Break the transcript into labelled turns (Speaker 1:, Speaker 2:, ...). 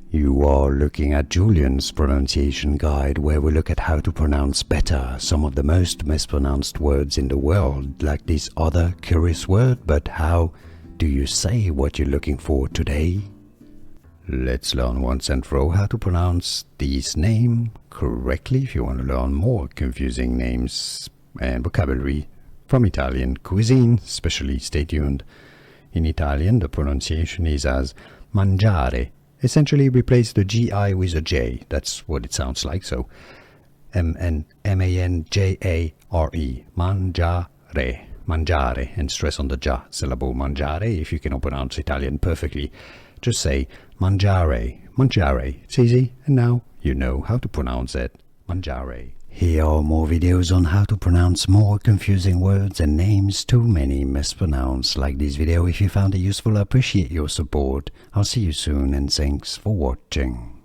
Speaker 1: You are looking at Julian's pronunciation guide, where we look at how to pronounce better some of the most mispronounced words in the world, like this other curious word. But how do you say what you're looking for today? Let's learn once and for all how to pronounce this name correctly. If you want to learn more confusing names and vocabulary from Italian cuisine, especially, stay tuned. In Italian, the pronunciation is as mangiare. Essentially replace the GI with a J. That's what it sounds like. So M-N-M-A-N-J-A-R-E. Mangiare. Mangiare. And stress on the ja syllable mangiare. If you cannot pronounce Italian perfectly, just say mangiare. Mangiare. It's easy. And now you know how to pronounce it. Mangiare. Here are more videos on how to pronounce more confusing words and names too many mispronounced. Like this video if you found it useful. I appreciate your support. I'll see you soon and thanks for watching.